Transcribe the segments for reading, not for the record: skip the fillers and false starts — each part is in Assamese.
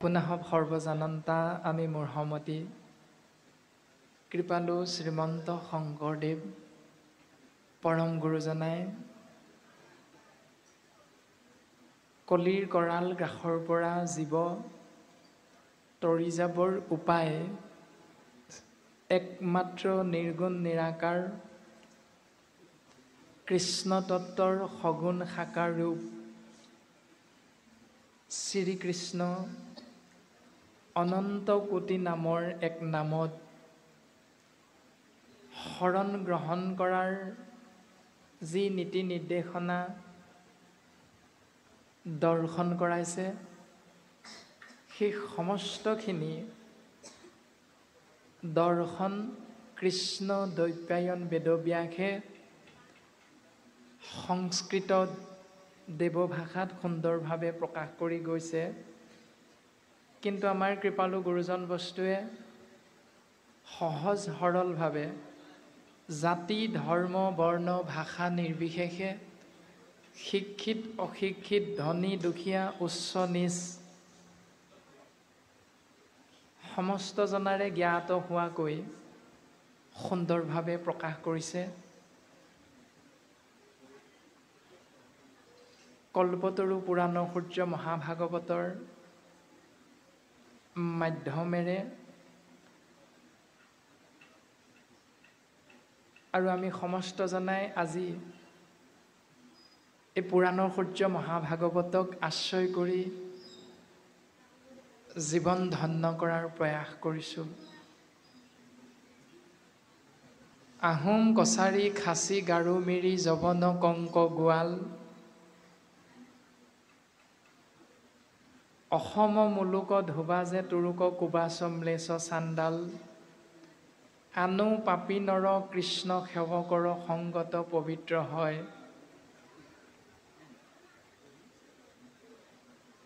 পুনঃ সৰ্বজানন্তা আমি মোৰ সমতি কৃপালু শ্ৰীমন্ত শংকৰদেৱ পৰম গুৰুজনাই কলিৰ কৰাল গ্ৰাসৰ পৰা জীৱ তৰি যাবৰ উপায় একমাত্ৰ নিৰ্গুণ নিৰাকাৰ কৃষ্ণ তত্ত্বৰ সগুণ সাকাৰ ৰূপ শ্ৰীকৃষ্ণ অনন্ত কোটি নামৰ এক নামত শৰণ গ্ৰহণ কৰাৰ যি নীতি নিৰ্দেশনা দৰ্শন কৰাইছে সেই সমস্তখিনি দৰ্শন কৃষ্ণ দ্বৈপায়ন বেদব্যাসে সংস্কৃত দেৱভাষাত সুন্দৰভাৱে প্ৰকাশ কৰি গৈছে। কিন্তু আমাৰ কৃপালু গুৰুজন বস্তুৱে সহজ সৰলভাৱে জাতি ধৰ্ম বৰ্ণ ভাষা নিৰ্বিশেষে শিক্ষিত অশিক্ষিত ধনী দুখীয়া উচ্চ নীচ সমস্ত জনাৰে জ্ঞাত হোৱাকৈ সুন্দৰভাৱে প্ৰকাশ কৰিছে। কল্পতৰু পুৰাণ সূৰ্য মহাভাগৱতৰ মাধ্যমেৰে আৰু আমি সমস্ত জনাই আজি এই পুৰাণৰ সূৰ্য মহাভাগৱতক আশ্ৰয় কৰি জীৱন ধন্য কৰাৰ প্ৰয়াস কৰিছোঁ। আহোম কছাৰী খাচী গাৰো মিৰি যৱন কংক গোৱাল অসম মুলুক ধোবা যে তুৰুক কুবাচ ম্লেচ্ছ চাণ্ডাল আনু পাপী নৰ কৃষ্ণ সেৱকৰ সংগত পবিত্ৰ হয়।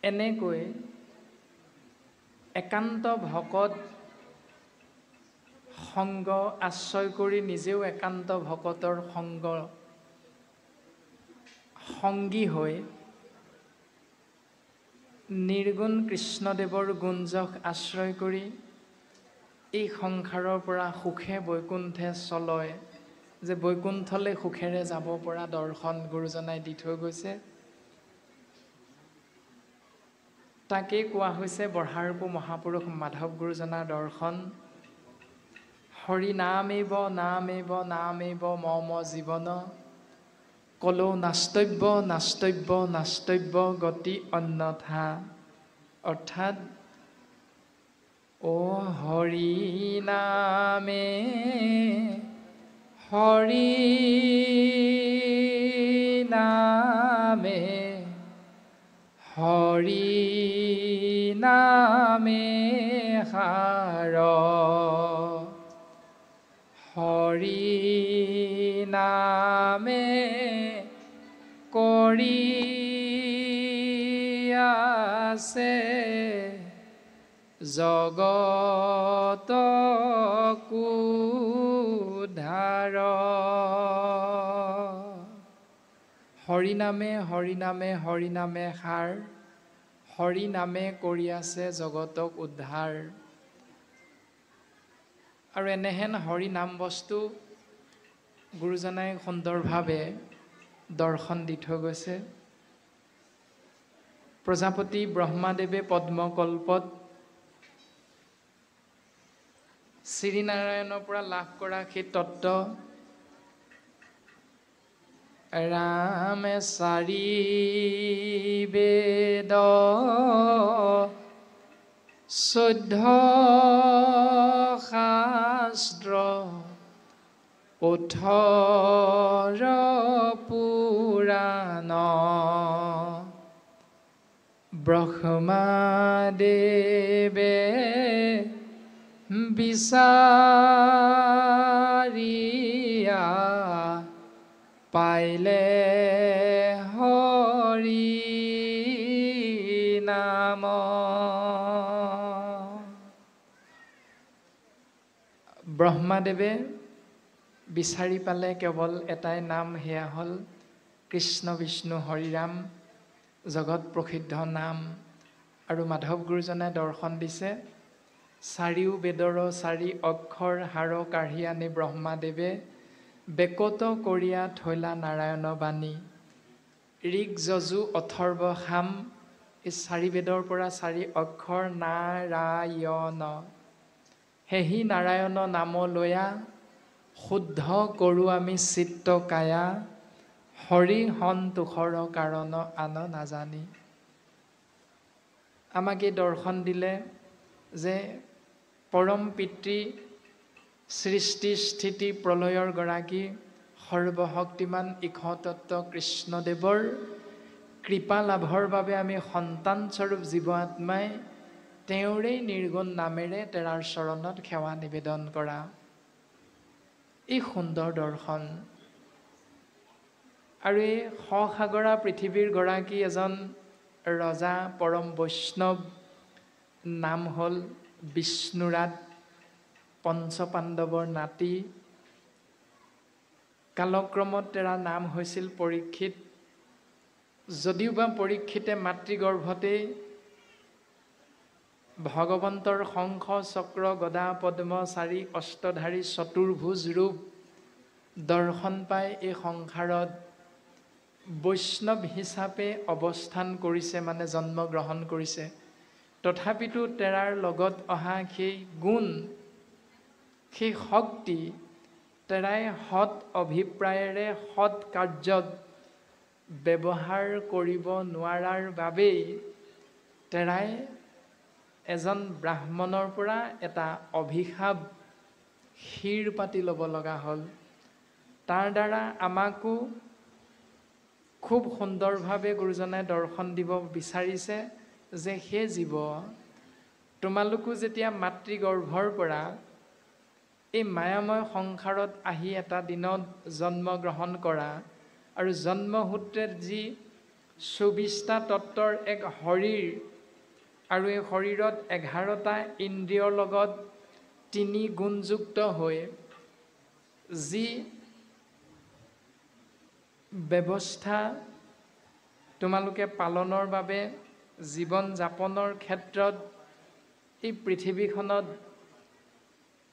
এনেকৈ একান্ত ভকত সংগ আশ্ৰয় কৰি নিজেও একান্ত ভকতৰ সংগী হৈ নিৰ্গুণ কৃষ্ণদেৱৰ গুঞ্জক আশ্ৰয় কৰি এই সংসাৰৰ পৰা সুখে বৈকুণ্ঠে চলয় যে বৈকুণ্ঠলৈ সুখেৰে যাব পৰা দৰ্শন গুৰুজনাই দি থৈ গৈছে। তাকেই কোৱা হৈছে বঢ়াৰপু মহাপুৰুষ মাধৱ গুৰুজনাৰ দৰ্শন হৰি নামেব নামেব নামেব মম জীৱন কলো নাস্তব্য নাস্তব্য নাস্তব্য গতি অন্যথা। অৰ্থাৎ ও হৰি নামে হৰি নামে হৰি নামে সাৰ হৰি নামে কৰি আছে জগতকো উদ্ধাৰ। হৰি নামে হৰি নামে হৰি নামে সাৰ হৰি নামে কৰি আছে জগতক উদ্ধাৰ। আৰু এনেহেন হৰি নাম বস্তু গুৰুজনাই সুন্দৰভাৱে দৰ্শন দি থৈ গৈছে। প্ৰজাপতি ব্ৰহ্মাদেৱে পদ্মকল্পত শ্ৰীনাৰায়ণৰ পৰা লাভ কৰা সেই তত্ত্ব ৰামে চাৰি বেদ 14 শাস্ত্ৰ 18 পুৰাণ ব্ৰহ্মাদেৱে বিচাৰিয়া পাইলে হৰি নাম। ব্ৰহ্মাদেৱে বিচাৰি পালে কেৱল এটাই নাম, সেয়া হ'ল কৃষ্ণ বিষ্ণু হৰিৰাম, জগত প্ৰসিদ্ধ নাম। আৰু মাধৱ গুৰুজনে দৰ্শন দিছে, চাৰিও বেদৰ চাৰি অক্ষৰ হাৰ কাঢ়ি আনি ব্ৰহ্মাদেৱে বেকত কৰিয়া থৈলা নাৰায়ণ বাণী। ঋক যজু অথৰ্ব সাম, এই চাৰি বেদৰ পৰা চাৰি অক্ষৰ নাৰায়ণ। সেহি নাৰায়ণ নাম লয়া, শুদ্ধ কৰোঁ আমি চিত্ত কায়া, হৰি সন্তোষৰ কাৰণ আন নাজানি। আমাক এই দৰ্শন দিলে যে পৰম পিতৃ সৃষ্টি স্থিতি প্ৰলয়ৰ গৰাকী সৰ্বশক্তিমান ইশতত্ব কৃষ্ণদেৱৰ কৃপা লাভৰ বাবে আমি সন্তানস্বৰূপ জীৱ আত্মাই তেওঁৰেই নিৰ্গুণ নামেৰে তেৰাৰ চৰণত সেৱা নিবেদন কৰা। এই সুন্দৰ দৰ্শন আৰু এই সসাগৰা পৃথিৱীৰ গৰাকী এজন ৰজা পৰম বৈষ্ণৱ, নাম হ'ল বিষ্ণুৰাত, পঞ্চপাণ্ডৱৰ নাতি। কালক্ৰমত তেৰা নাম হৈছিল পৰীক্ষিত। যদিওবা পৰীক্ষিতে মাতৃগৰ্ভতেই ভগৱন্তৰ শংখ চক্ৰ গদা পদ্ম চাৰি অষ্টধাৰী চতুৰ্ভুজ ৰূপ দৰ্শন পাই এই সংসাৰত বৈষ্ণৱ হিচাপে অৱস্থান কৰিছে, মানে জন্মগ্ৰহণ কৰিছে। তথাপিতো তেৰাৰ লগত অহা সেই গুণ, সেই শক্তি তেৰাই সৎ অভিপ্ৰায়েৰে সৎ কাৰ্যত ব্যৱহাৰ কৰিব নোৱাৰাৰ বাবেই তেৰাই এজন ব্ৰাহ্মণৰ পৰা এটা অভিশাপ শিৰ পাতি ল'ব লগা হ'ল। তাৰ দ্বাৰা আমাকো খুব সুন্দৰভাৱে গুৰুজনাই দৰ্শন দিব বিচাৰিছে যে হে জীৱ, তোমালোকো যেতিয়া মাতৃগৰ্ভৰ পৰা এই মায়াময় সংসাৰত আহি এটা দিনত জন্মগ্ৰহণ কৰা আৰু জন্মসূত্ৰে যি ২৪টা তত্ত্বৰ এক শৰীৰ আৰু এই শৰীৰত ১১টা ইন্দ্ৰিয়ৰ লগত ৩ গুণযুক্ত হৈ যি ব্যৱস্থা তোমালোকে পালনৰ বাবে জীৱন যাপনৰ ক্ষেত্ৰত এই পৃথিৱীখনত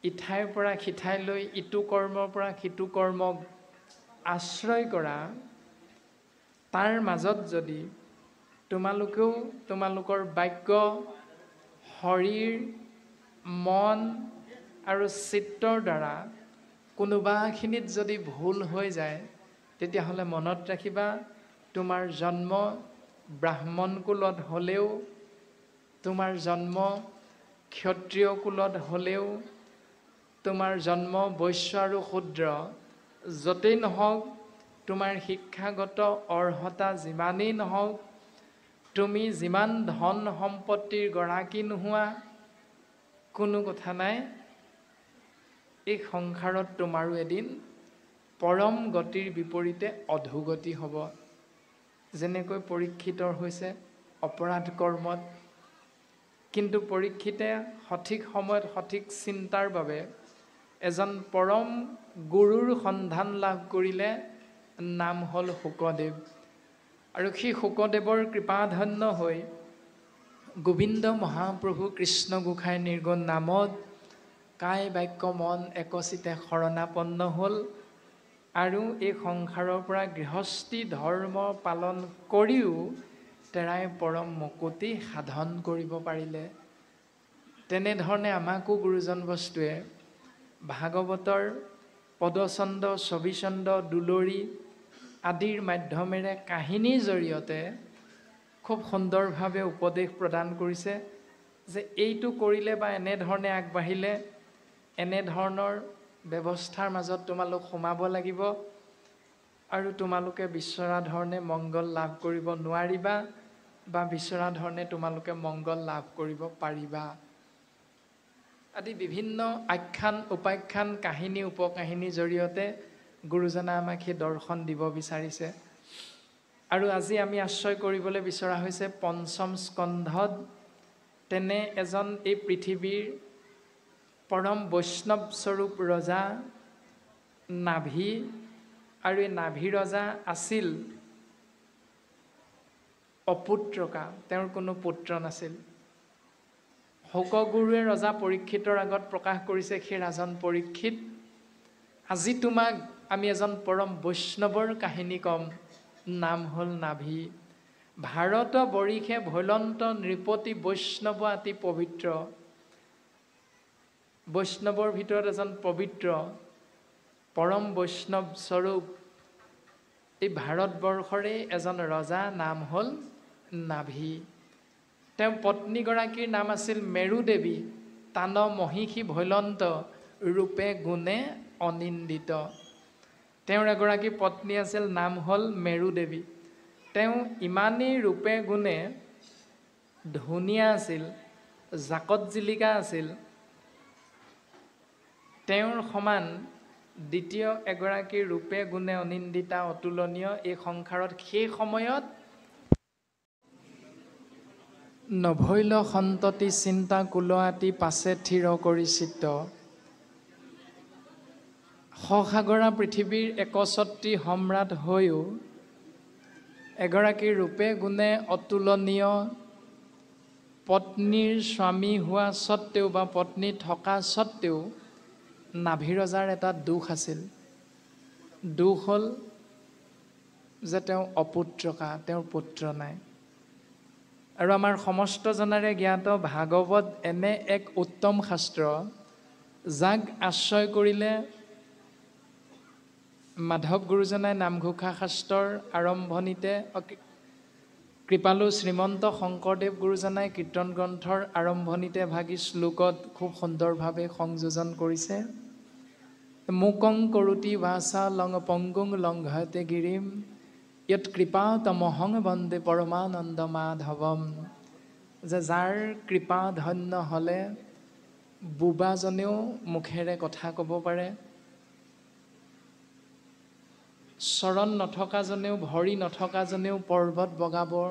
ইঠাইৰ পৰা সিঠাইলৈ ইটো কৰ্মৰ পৰা সিটো কৰ্মক আশ্ৰয় কৰা, তাৰ মাজত যদি তোমালোকেও তোমালোকৰ বাক্য, শৰীৰ, মন আৰু চিত্তৰ দ্বাৰা কোনোবাখিনিত যদি ভুল হৈ যায়, তেতিয়াহ'লে মনত ৰাখিবা, তোমাৰ জন্ম ব্ৰাহ্মণ কুলত হ'লেও, তোমাৰ জন্ম ক্ষত্ৰিয় কুলত হ'লেও, তোমাৰ জন্ম বৈশ্য আৰু শূদ্ৰ য'তেই নহওক, তোমাৰ শিক্ষাগত অৰ্হতা যিমানেই নহওক, তুমি যিমান ধন সম্পত্তিৰ গৰাকী নোহোৱা, কোনো কথা নাই, এই সংসাৰত তোমাৰো এদিন পৰম গতিৰ বিপৰীতে অধোগতি হ'ব। যেনেকৈ পৰীক্ষিতৰ হৈছে অপৰাধ কৰ্মত, কিন্তু পৰীক্ষিতে সঠিক সময়ত সঠিক চিন্তাৰ বাবে এজন পৰম গুৰুৰ সন্ধান লাভ কৰিলে, নাম হ'ল শুকদেৱ। আৰু সেই শুকদেৱৰ কৃপাধন্য হৈ গোবিন্দ মহাপ্ৰভু কৃষ্ণ গোসাঁই নিৰ্গুণ নামত কায় বাক্য মন একচিতে শৰণাপন্ন হ'ল আৰু এই সংসাৰৰ পৰা গৃহস্থী ধৰ্ম পালন কৰিও তেৰাই পৰম মুকুতি সাধন কৰিব পাৰিলে। তেনেধৰণে আমাকো গুৰুজন বস্তুৱে ভাগৱতৰ পদচন্দ, ছবিচন্দ, দুলৰি আদিৰ মাধ্যমেৰে কাহিনীৰ জৰিয়তে খুব সুন্দৰভাৱে উপদেশ প্ৰদান কৰিছে যে এইটো কৰিলে বা এনেধৰণে আগবাঢ়িলে এনেধৰণৰ ব্যৱস্থাৰ মাজত তোমালোক সোমাব লাগিব আৰু তোমালোকে বিচৰা ধৰণে মংগল লাভ কৰিব নোৱাৰিবা বা বিচৰা ধৰণে তোমালোকে মংগল লাভ কৰিব পাৰিবা আদি বিভিন্ন আখ্যান, উপাখ্যান, কাহিনী, উপকাহিনীৰ জৰিয়তে গুৰুজনা আমাক সেই দৰ্শন দিব বিচাৰিছে। আৰু আজি আমি আশ্ৰয় কৰিবলৈ বিচৰা হৈছে পঞ্চম স্কন্ধত তেনে এজন এই পৃথিৱীৰ পৰম বৈষ্ণৱ স্বৰূপ ৰজা নাভি, আৰু এই নাভি ৰজা আছিল অপুত্ৰকা, তেওঁৰ কোনো পুত্ৰ নাছিল। শৌকগুৰুৱে ৰজা পৰীক্ষিতৰ আগত প্ৰকাশ কৰিছে, সেই ৰাজন পৰীক্ষিত, আজি তোমাক আমি এজন পৰম বৈষ্ণৱৰ কাহিনী ক'ম, নাম হ'ল নাভি। ভাৰত বৰিষে ভৈলন্ত নৃপতি বৈষ্ণৱ অতি পবিত্ৰ। বৈষ্ণৱৰ ভিতৰত এজন পবিত্ৰ পৰম বৈষ্ণৱ স্বৰূপ এই ভাৰতবৰ্ষৰে এজন ৰজা, নাম হ'ল নাভি। তেওঁ পত্নীগৰাকীৰ নাম আছিল মেৰু দেৱী। তান মহিষী ভৈলন্ত ৰূপে গুণে অনিন্দিত। তেওঁৰ এগৰাকী পত্নী আছিল, নাম হ'ল মেৰু দেৱী। তেওঁ ইমানেই ৰূপে গুণে ধুনীয়া আছিল, জাকত জিলিকা আছিল, তেওঁৰ সমান দ্বিতীয় এগৰাকী ৰূপে গুণে অনিন্দিতা অতুলনীয় এই সংসাৰত সেই সময়ত নভৈল সন্ততি চিন্তা কুলআতি পাছে থিৰ কৰি চিত্ত। সসাগৰা পৃথিৱীৰ একছত্ৰী সম্ৰাট হৈও এগৰাকী ৰূপে গুণে অতুলনীয় পত্নীৰ স্বামী হোৱা স্বত্তেও বা পত্নী থকা স্বত্তেও নাভি ৰজাৰ এটা দুখ আছিল। দুখ হ'ল যে তেওঁ অপুত্ৰকা, তেওঁৰ পুত্ৰ নাই। আৰু আমাৰ সমস্ত জনাৰে জ্ঞাত ভাগৱত এনে এক উত্তম শাস্ত্ৰ, যাক আশ্ৰয় কৰিলে মাধৱ গুৰুজনাই নামঘোষা শাস্ত্ৰৰ আৰম্ভণিতে, কৃপালু শ্ৰীমন্ত শংকৰদেৱ গুৰুজনাই কীৰ্তন গ্ৰন্থৰ আৰম্ভণিতে ভাগি শ্লোকত খুব সুন্দৰভাৱে সংযোজন কৰিছে। মুকং কৰোতি ভাষা লং পংগুং লংঘয়তে গিৰিম য়ৎ কৃপা তমহং বন্দে পৰমানন্দ মাধৱম। যে যাৰ কৃপা ধন্য হ'লে বুবাজনেও মুখেৰে কথা ক'ব পাৰে, চৰণ নথকাজনেও, ভৰি নথকাজনেও পৰ্বত বগাবৰ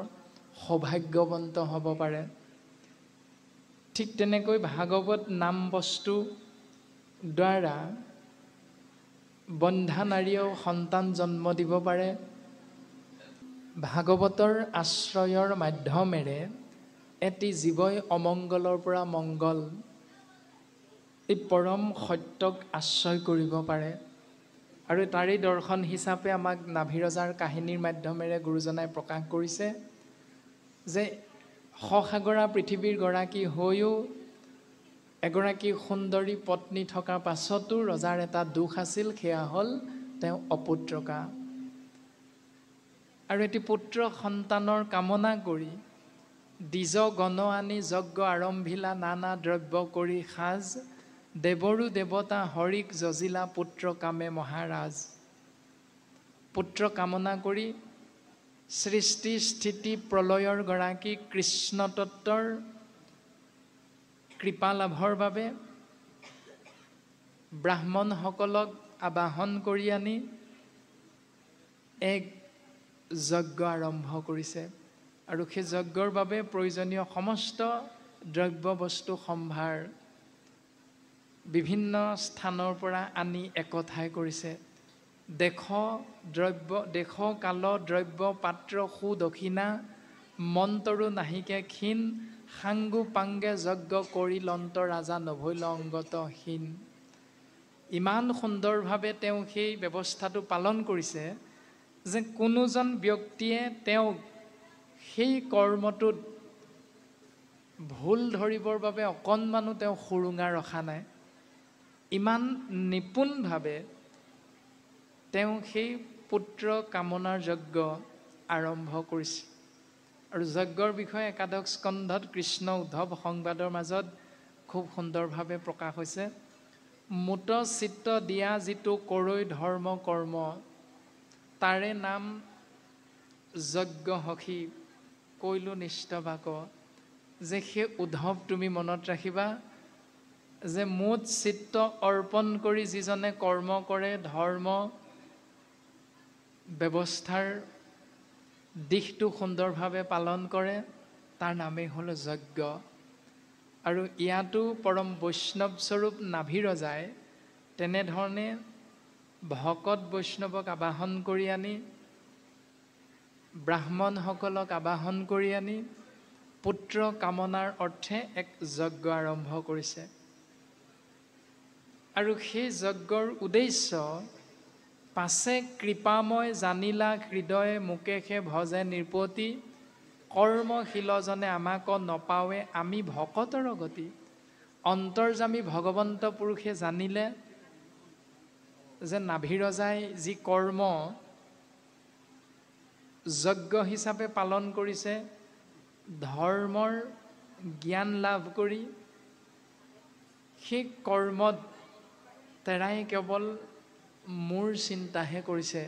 সৌভাগ্যৱন্ত হ'ব পাৰে। ঠিক তেনেকৈ ভাগৱত নাম বস্তু দ্বাৰা বন্ধা নাৰীয়েও সন্তান জন্ম দিব পাৰে। ভাগৱতৰ আশ্ৰয়ৰ মাধ্যমেৰে এটি জীৱই অমংগলৰ পৰা মংগল, এই পৰম সত্যক আশ্ৰয় কৰিব পাৰে। আৰু তাৰেই দৰ্শন হিচাপে আমাক নাভি ৰজাৰ কাহিনীৰ মাধ্যমেৰে গুৰুজনাই প্ৰকাশ কৰিছে যে সসাগৰা পৃথিৱীৰ গৰাকী হৈও এগৰাকী সুন্দৰী পত্নী থকাৰ পাছতো ৰজাৰ এটা দুখ আছিল, সেয়া হ'ল তেওঁ অপুত্ৰকা। আৰু এটি পুত্ৰ সন্তানৰ কামনা কৰি দ্বিজ গণ আনি যজ্ঞ আৰম্ভিলা, নানা দ্ৰব্য কৰি সাজ, দেৱৰো দেৱতা হৰিক যজিলা পুত্ৰ কামে মহাৰাজ। পুত্ৰ কামনা কৰি সৃষ্টি স্থিতি প্ৰলয়ৰ গৰাকী কৃষ্ণ তত্ত্বৰ কৃপা লাভৰ বাবে ব্ৰাহ্মণসকলক আবাহন কৰি আনি এক যজ্ঞ আৰম্ভ কৰিছে। আৰু সেই যজ্ঞৰ বাবে প্ৰয়োজনীয় সমস্ত দ্ৰব্য বস্তু সম্ভাৰ বিভিন্ন স্থানৰ পৰা আনি একঠাই কৰিছে। দেশ কাল দ্ৰব্য পাত্ৰ সুদক্ষিণা, মন্তৰো নাহিকে ক্ষীণ, সাংগু পাংগে যজ্ঞ কৰি লন্ত ৰাজা নভৈল অংগতহীন। ইমান সুন্দৰভাৱে তেওঁ সেই ব্যৱস্থাটো পালন কৰিছে যে কোনোজন ব্যক্তিয়ে তেওঁক সেই কৰ্মটোত ভুল ধৰিবৰ বাবে অকণমানো তেওঁ সুৰুঙা ৰখা নাই। ইমান নিপুণভাৱে তেওঁ সেই পুত্ৰ কামনাৰ যজ্ঞ আৰম্ভ কৰিছে। আৰু যজ্ঞৰ বিষয়ে একাদশ স্কন্ধত কৃষ্ণ উদ্ধৱ সংবাদৰ মাজত খুব সুন্দৰভাৱে প্ৰকাশ হৈছে। মুত চিত্ত দিয়া যিটো কৰৈ ধৰ্ম কৰ্ম, তাৰে নাম যজ্ঞ সখী কৈলো নিষ্টবাক। যে সেই উদ্ধৱ তুমি মনত ৰাখিবা যে মুঠ চিত্ত অৰ্পণ কৰি যিজনে কৰ্ম কৰে, ধৰ্ম ব্যৱস্থাৰ দিশটো সুন্দৰভাৱে পালন কৰে, তাৰ নামেই হ'ল যজ্ঞ। আৰু ইয়াতো পৰম বৈষ্ণৱ স্বৰূপ নাভি ৰজাই তেনেধৰণে ভকত বৈষ্ণৱক আবাহন কৰি আনি, ব্ৰাহ্মণসকলক আবাহন কৰি আনি পুত্ৰ কামনাৰ অৰ্থে এক যজ্ঞ আৰম্ভ কৰিছে। আৰু সেই যজ্ঞৰ উদ্দেশ্য পাছে কৃপাময় জানিলা হৃদয় মুকেশে ভজে নিৰ্পতি কৰ্মশীলজনে আমাক নপাৱে আমি ভকতৰ গতি। অন্তৰ্যামী ভগৱন্ত পুৰুষে জানিলে যে নাভিৰজাই যি কৰ্ম যজ্ঞ হিচাপে পালন কৰিছে, ধৰ্মৰ জ্ঞান লাভ কৰি সেই কৰ্মত তেৰাই কেৱল মোৰ চিন্তাহে কৰিছে।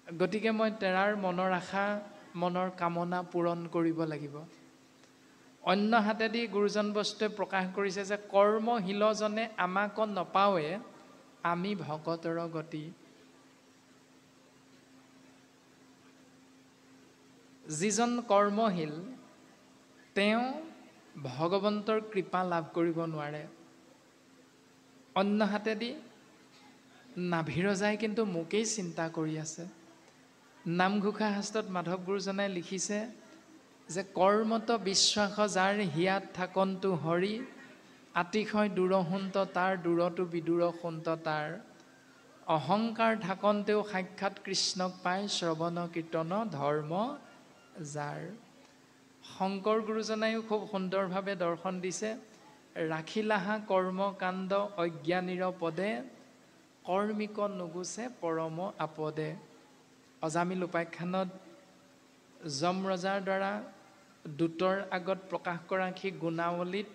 গতিকে মই তেৰাৰ মনৰ আশা মনৰ কামনা পূৰণ কৰিব লাগিব। অন্য হাতেদি গুৰুজন বস্তুৱে প্ৰকাশ কৰিছে যে কৰ্মশীলজনে আমাক নপাৱে আমি ভকতৰ গতি। যিজন কৰ্মশীল তেওঁ ভগৱন্তৰ কৃপা লাভ কৰিব নোৱাৰে। অন্য হাতেদি নাভিৰজাই কিন্তু মোকেই চিন্তা কৰি আছে। নামঘোষা শাস্ত্ৰত মাধৱ গুৰুজনাই লিখিছে যে কৰ্মত বিশ্বাস যাৰ হিয়াত থাকন্তু হৰি আতিশয় দূৰহন্ত তাৰ দূৰতো বিদূৰ সন্ত তাৰ অহংকাৰ থাকন্তেও সাক্ষাৎ কৃষ্ণক পায় শ্ৰৱণ কীৰ্তন ধৰ্ম যাৰ। শংকৰ গুৰুজনায়ো খুব সুন্দৰভাৱে দৰ্শন দিছে। ৰাখিলাহা কৰ্ম কাণ্ড অজ্ঞানীৰ পদে কৰ্মিক নুগুচে পৰম আপদে। অজামিল উপাখ্যানত যম ৰজাৰ দ্বাৰা দূতৰ আগত প্ৰকাশ কৰা সেই গুণাৱলীত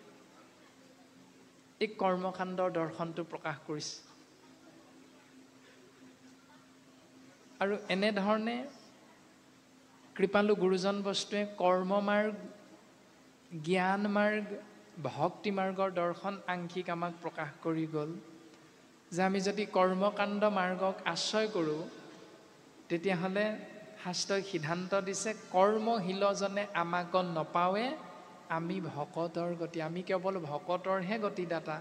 এই কৰ্মকাণ্ডৰ দৰ্শনটো প্ৰকাশ কৰিছে। আৰু এনেধৰণে কৃপালু গুৰুজন বস্তুৱে কৰ্ম মাৰ্গ, জ্ঞান মাৰ্গ, ভক্তি মাৰ্গৰ দৰ্শন আংশিক আমাক প্ৰকাশ কৰি গ'ল যে আমি যদি কৰ্মকাণ্ড মাৰ্গক আশ্ৰয় কৰোঁ তেতিয়াহ'লে শাস্ত্ৰই সিদ্ধান্ত দিছে কৰ্মশীলজনে আমাক নপাৱে আমি ভকতৰ গতি। আমি কেৱল ভকতৰহে গতিদাতা,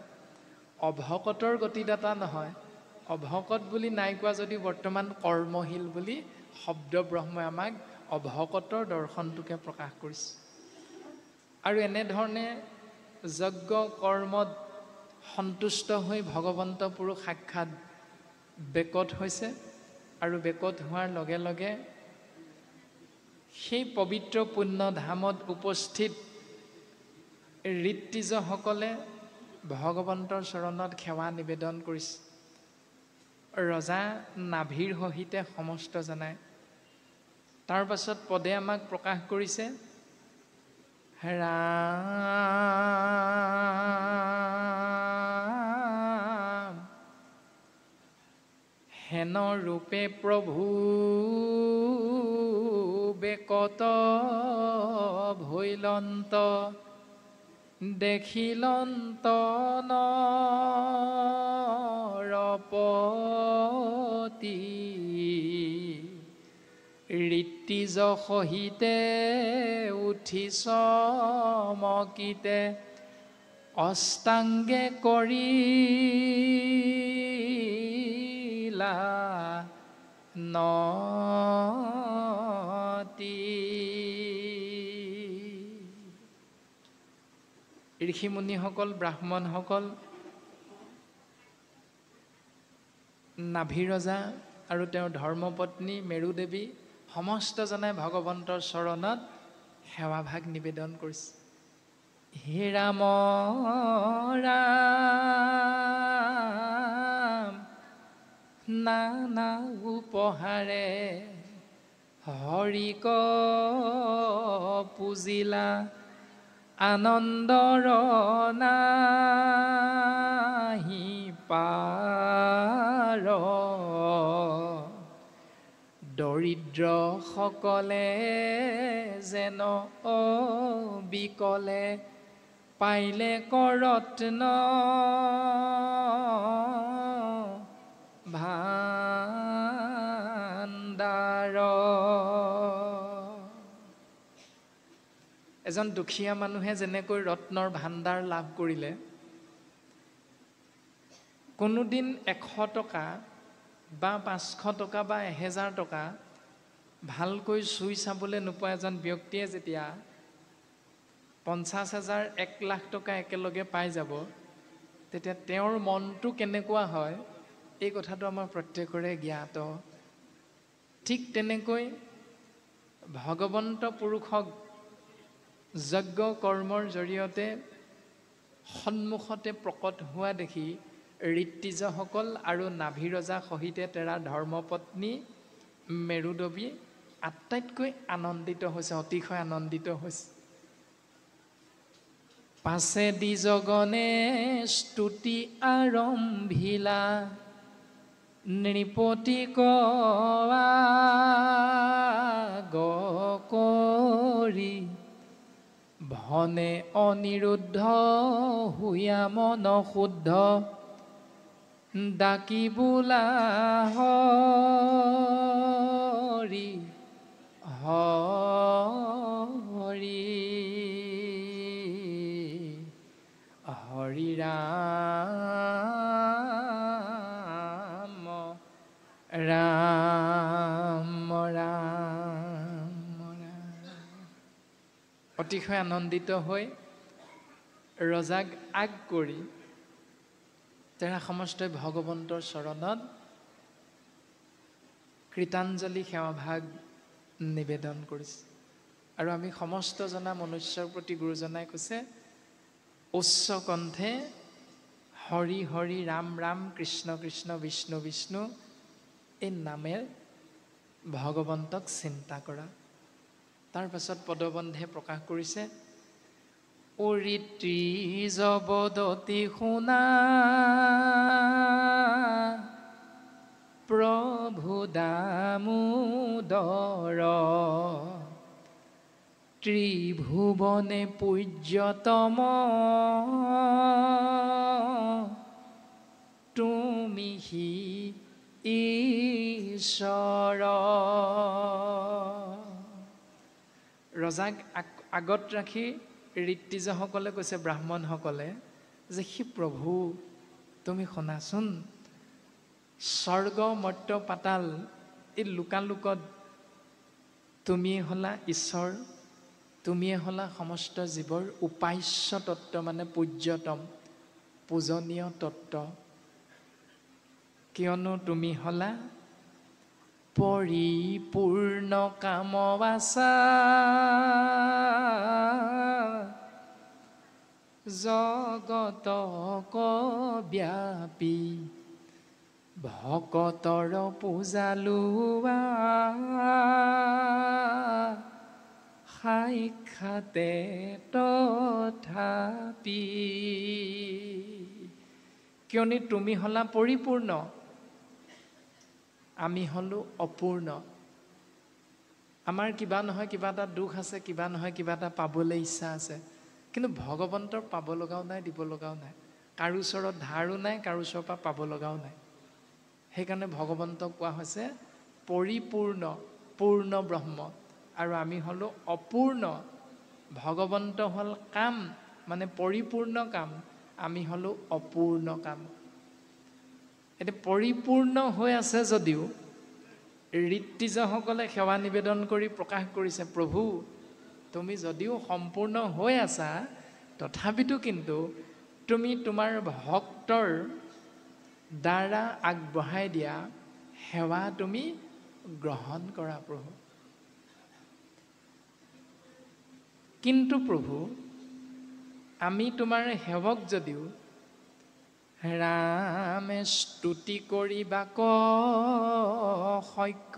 অভকতৰ গতিদাতা নহয়। অভকত বুলি নাই কোৱা যদি বৰ্তমান কৰ্মশীল বুলি শব্দ ব্ৰহ্মই আমাক অভকতৰ দৰ্শনটোকে প্ৰকাশ কৰিছে। আৰু এনেধৰণে যজ্ঞ কৰ্মত সন্তুষ্ট হৈ ভগৱন্ত পুৰুষ সাক্ষাৎ বেকত হৈছে। আৰু বেকত হোৱাৰ লগে লগে সেই পবিত্ৰ পুণ্য ধামত উপস্থিত ঋত্বিজসকলে ভগৱন্তৰ চৰণত সেৱা নিবেদন কৰিছে। ৰজা নাভিৰ সহিতে সমস্ত জনায়। তাৰ পাছত পদে আমাক প্ৰকাশ কৰিছে ৰাম হেন ৰূপে প্ৰভু বেকত ভৈলন্ত দেখিলন্ত নৰপতি ঋত্বিজ সহিতে উঠি চমকিতে অষ্টাংগে কৰিলা নতি। ঋষিমুনিসকল, ব্ৰাহ্মণসকল, নাভিৰজা আৰু তেওঁৰ ধৰ্মপত্নী মেৰুদেৱী সমস্তজনে ভগৱন্তৰ চৰণত সেৱাভাগ নিবেদন কৰিছে। হে ৰাম ৰাম নানা উপহাৰে হৰিক পুজিলা আনন্দৰ নাহি পাৰ দৰিদ্ৰ সকলে যেন বিকলে পাইলে কৰত্ন ভাণ্ডাৰ। এজন দুখীয়া মানুহে যেনেকৈ ৰত্নৰ ভাণ্ডাৰ লাভ কৰিলে, কোনোদিন 100 টকা বা 500 টকা বা 1000 টকা ভালকৈ চুই চাবলৈ নোপোৱা এজন ব্যক্তিয়ে যেতিয়া 50,000 1 লাখ টকা একেলগে পাই যাব, তেতিয়া তেওঁৰ মনটো কেনেকুৱা হয় এই কথাটো আমাৰ প্ৰত্যেকৰে জ্ঞাত। ঠিক তেনেকৈ ভগৱন্ত পুৰুষক যজ্ঞ কৰ্মৰ জৰিয়তে সন্মুখতে প্ৰকট হোৱা দেখি ঋত্বিজসকল আৰু নাভিৰজা সহিতে তেৰা ধৰ্মপত্নী মেৰুদবী আটাইতকৈ আনন্দিত হৈছে, অতিশয় আনন্দিত হৈছে। পাছে দ্বিজগণে স্তুতি আৰম্ভিলা, নৃপতি কৰি ভনে অনিৰুদ্ধ হুয়া মন শুদ্ধ, ডাকি বোলা হৰি হৰি হৰি ৰাম ৰাম ৰাম ৰাম। অতিশয় আনন্দিত হৈ ৰজাক আগ কৰি তেৰা সমস্তই ভগৱন্তৰ চৰণত কৃতাঞ্জলি সেৱাভাগ নিবেদন কৰিছে। আৰু আমি সমস্ত জনা মনুষ্যৰ প্ৰতি গুৰুজনাই কৈছে, উচ্চ কণ্ঠে হৰি হৰি ৰাম ৰাম কৃষ্ণ কৃষ্ণ বিষ্ণু বিষ্ণু এই নামেৰ ভগৱন্তক চিন্তা কৰা। তাৰ পাছত পদবন্ধে প্ৰকাশ কৰিছে, অৰিত্ৰী জবদতি শুনা প্ৰভু দামোদৰ, ত্ৰিভুৱনে পূজ্যতম তুমিহি ঈশ্বৰ। ৰজাক আগত ৰাখি ঋত্বিজসকলে কৈছে, ব্ৰাহ্মণসকলে যে সি প্ৰভু তুমি শুনাচোন, স্বৰ্গ মৰ্ত্য পাতাল এই লোকালোকত তুমিয়ে হলা ঈশ্বৰ, তুমিয়ে হলা সমস্ত জীৱৰ উপাস্য তত্ত্ব, মানে পূজ্যতম পূজনীয় তত্ত্ব। কিয়নো তুমি হলা পৰিপূৰ্ণ কামবাসা, জগতক ব্যাপী ভকতৰ পূজালোৱা, সাক্ষাতে তথাপি। কিয়নো তুমি হলা পৰিপূৰ্ণ, আমি হলো অপূৰ্ণ। আমাৰ কিবা নহয় কিবা এটা দুখ আছে, কিবা নহয় কিবা এটা পাবলৈ ইচ্ছা আছে, কিন্তু ভগৱন্তৰ পাব লগাও নাই, দিব লগাও নাই। কাৰো ওচৰত ধাৰো নাই, কাৰো ওচৰৰ পৰা পাব লগাও নাই। সেইকাৰণে ভগৱন্তক কোৱা হৈছে পৰিপূৰ্ণ, পূৰ্ণ ব্ৰহ্ম, আৰু আমি হলো অপূৰ্ণ। ভগৱন্ত হল কাম, মানে পৰিপূৰ্ণ কাম, আমি হলো অপূৰ্ণ কাম। এতিয়া পৰিপূৰ্ণ হৈ আছে যদিও ঋত্বিজসকলে সেৱা নিবেদন কৰি প্ৰকাশ কৰিছে, প্ৰভু তুমি যদিও সম্পূৰ্ণ হৈ আছা, তথাপিতো কিন্তু তুমি তোমাৰ ভক্তৰ দ্বাৰা আগবঢ়াই দিয়া সেৱা তুমি গ্ৰহণ কৰা প্ৰভু। কিন্তু প্ৰভু আমি তোমাৰ সেৱক যদিও ৰামে স্তুতি কৰিবাক শক্য,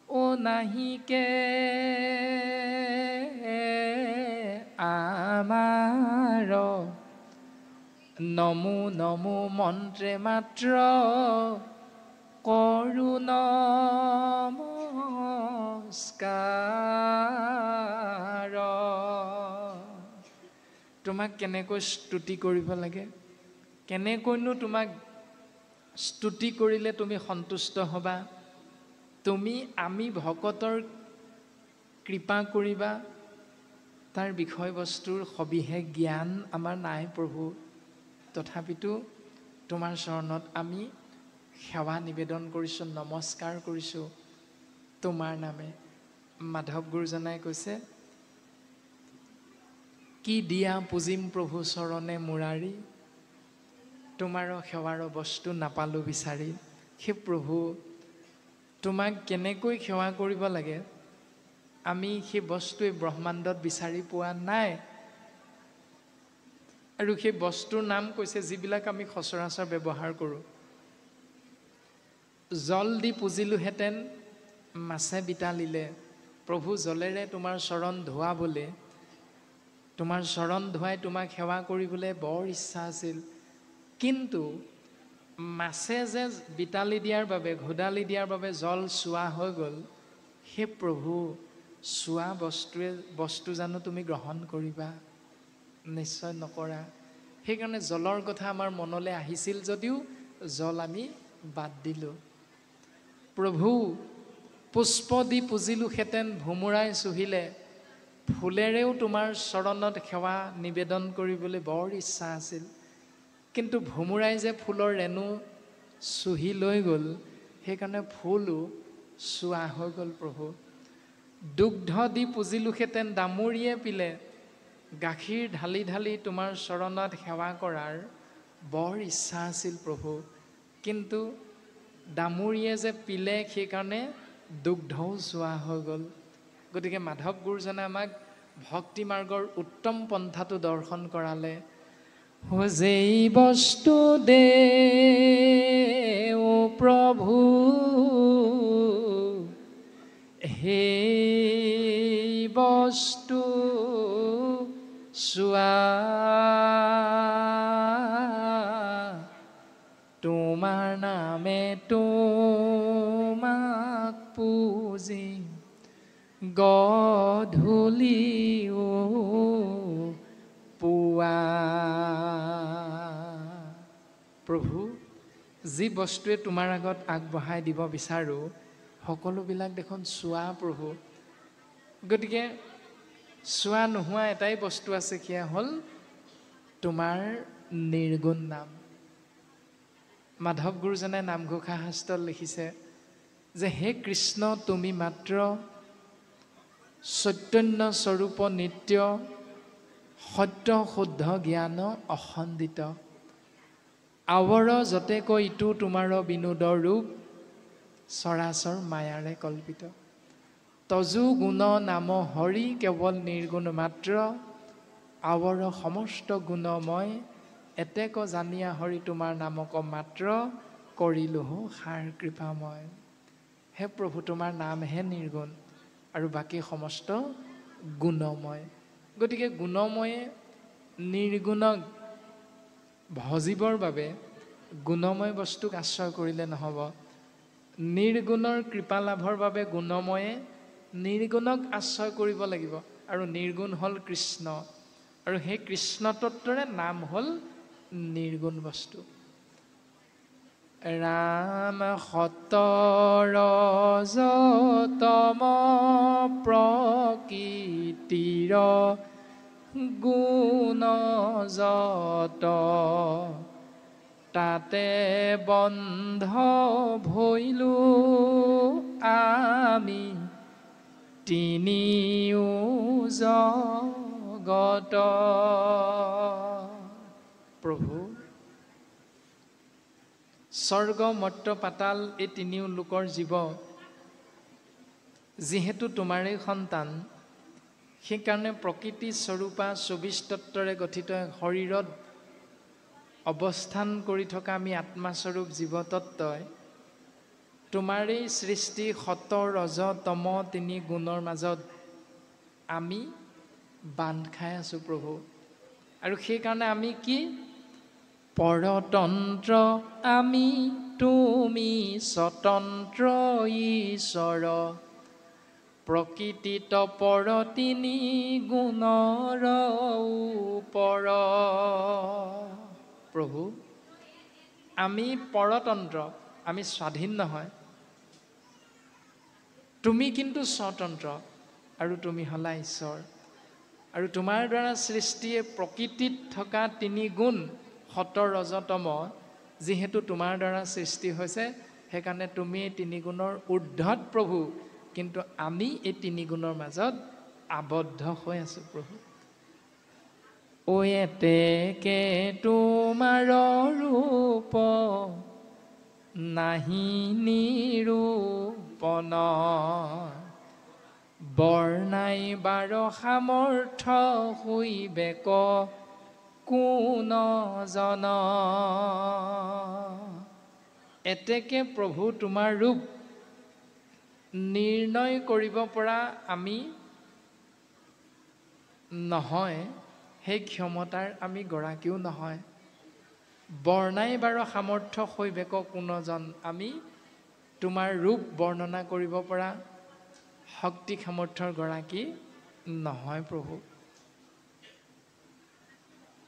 অ নাহিকে আমাৰ নমো নমো মন্ত্ৰে মাত্ৰ কৰো নমস্কাৰ। তোমাক কেনেকৈ স্তুতি কৰিব লাগে, কেনেকৈনো তোমাক স্তুতি কৰিলে তুমি সন্তুষ্ট হবা, তুমি আমি ভকতৰ কৃপা কৰিবা, তাৰ বিষয়বস্তুৰ সবিশেষ জ্ঞান আমাৰ নাই প্ৰভু। তথাপিতো তোমাৰ চৰণত আমি সেৱা নিবেদন কৰিছোঁ, নমস্কাৰ কৰিছোঁ তোমাৰ নামে। মাধৱ গুৰুজনাই কৈছে, কি দিয়া পুজিম প্ৰভু চৰণে মুৰাৰী, তোমাৰ সেৱাৰ বস্তু নাপালোঁ বিচাৰি। হে প্ৰভু, তোমাক কেনেকৈ সেৱা কৰিব লাগে আমি সেই বস্তুৱে ব্ৰহ্মাণ্ডত বিচাৰি পোৱা নাই। আৰু সেই বস্তুৰ নাম কৈছে যিবিলাক আমি সচৰাচৰ ব্যৱহাৰ কৰোঁ। জল দি পুজিলোহেঁতেন মাছে বিতালিলে, প্ৰভু জলেৰে তোমাৰ চৰণ ধোৱাবলৈ, তোমাৰ চৰণ ধোৱাই তোমাক সেৱা কৰিবলৈ বৰ ইচ্ছা আছিল। কিন্তু মাছে যে বিতালি দিয়াৰ বাবে, ঘোদালি দিয়াৰ বাবে জল চোৱা হৈ গ'ল, হে প্ৰভু, চোৱা বস্তু জানো তুমি গ্ৰহণ কৰিবা? নিশ্চয় নকৰা। সেইকাৰণে জলৰ কথা আমাৰ মনলৈ আহিছিল যদিও জল আমি বাদ দিলোঁ। প্ৰভু, পুষ্প দি পুজিলোহেঁতেন ভোমোৰাই চুহিলে, ফুলেৰেও তোমাৰ চৰণত সেৱা নিবেদন কৰিবলৈ বৰ ইচ্ছা আছিল। কিন্তু ভোমোৰাই যে ফুলৰ ৰেণু চুহি লৈ গ'ল, সেইকাৰণে ফুলো চোৱা হৈ গ'ল। প্ৰভু, দুগ্ধ দি পুজিলোহেঁতেন দামুৰিয়ে পিলে, গাখীৰ ঢালি ঢালি তোমাৰ চৰণত সেৱা কৰাৰ বৰ ইচ্ছা আছিল। প্ৰভু, কিন্তু দামুৰিয়ে যে পিলে সেইকাৰণে দুগ্ধও চোৱা হৈ গ'ল। গতিকে মাধৱ গুৰুজনে আমাক ভক্তি মাৰ্গৰ উত্তম পন্থাটো দৰ্শন কৰালে। যেই বস্তু দে ও প্ৰভু, সেই বস্তু চোৱা, তোমাৰ নামে তোমাক পুজি গধূলিও পুৱা। প্ৰভু, যি বস্তুৱে তোমাৰ আগত আগবঢ়াই দিব বিচাৰোঁ সকলোবিলাক দেখোন চোৱা। প্ৰভু, গতিকে চোৱা নোহোৱা এটাই বস্তু আছে, সেয়া হ'ল তোমাৰ নিৰ্গুণ নাম। মাধৱ গুৰুজনে নামঘোষা শাস্ত্ৰত লিখিছে যে হে কৃষ্ণ, তুমি মাত্ৰ চৈতন্য স্বৰূপ নিত্য, সত্য শুদ্ধ জ্ঞান অখণ্ডিত, আৱৰ যতেকৈ ইটো তোমাৰ বিনোদৰ ৰূপ, চৰাচৰ মায়াৰে কল্পিত। তজু গুণ নাম হৰি কেৱল নিৰ্গুণ মাত্ৰ, আৱৰ সমস্ত গুণময়, এতেক জানিয়া হৰি তোমাৰ নামক মাত্ৰ, কৰিলো সাৰ কৃপাময়। হে প্ৰভু, তোমাৰ নামহে নিৰ্গুণ আৰু বাকী সমস্ত গুণময়। গতিকে গুণময়ে নিৰ্গুণক ভজিবৰ বাবে গুণময় বস্তুক আশ্ৰয় কৰিলে নহ'ব। নিৰ্গুণৰ কৃপা লাভৰ বাবে গুণময়ে নিৰ্গুণক আশ্ৰয় কৰিব লাগিব। আৰু নিৰ্গুণ হ'ল কৃষ্ণ, আৰু সেই কৃষ্ণ তত্বৰে নাম হ'ল নিৰ্গুণ বস্তু। ৰাম সতৰ যতম প্ৰকৃতিৰ গুণ যত, তাতে বন্ধ ভৈলো আমি তিনিও জগত। প্ৰভু, স্বৰ্গ মৰ্ত্য পাতাল এই তিনিও লোকৰ জীৱ যিহেতু তোমাৰেই সন্তান, সেইকাৰণে প্ৰকৃতি স্বৰূপা ২৪ তত্বৰে গঠিত শৰীৰত অৱস্থান কৰি থকা আমি আত্মাস্বৰূপ জীৱতত্বই তোমাৰেই সৃষ্টি সত ৰজ তম তিনি গুণৰ মাজত আমি বান্ধ খাই আছোঁ। প্ৰভু, আৰু সেইকাৰণে আমি কি পৰতন্ত্ৰ, আমি তুমি স্বতন্ত্ৰ ঈশ্বৰ, প্ৰকৃতিত পৰ তিনি গুণৰ ওপৰ। প্ৰভু, আমি পৰতন্ত্ৰ, আমি স্বাধীন নহয়। তুমি কিন্তু স্বতন্ত্ৰ, আৰু তুমি হলা ঈশ্বৰ। আৰু তোমাৰ দ্বাৰা সৃষ্টিয়ে প্ৰকৃতিত থকা তিনি গুণ সত ৰজ তম, যিহেতু তোমাৰ দ্বাৰা সৃষ্টি হৈছে, সেইকাৰণে তুমি এই তিনি গুণৰ ঊৰ্ধ্বত প্ৰভু, কিন্তু আমি এই তিনি গুণৰ মাজত আবদ্ধ হৈ আছোঁ। প্ৰভু, ঐ এতেকে তোমাৰ ৰূপ নাহি নিৰূপণ বৰ্ণাই বাৰ সামৰ্থ হৈবেক কোন জন এতেকে প্ৰভু তোমাৰ ৰূপ নিৰ্ণয় কৰিব পৰা আমি নহয়, সেই ক্ষমতাৰ আমি গৰাকীও নহয়। বৰ্ণাই বাৰ সামৰ্থ্য হৈবেক কোনজন আমি তোমাৰ ৰূপ বৰ্ণনা কৰিব পৰা শক্তি সামৰ্থ্যৰ গৰাকী নহয় প্ৰভু।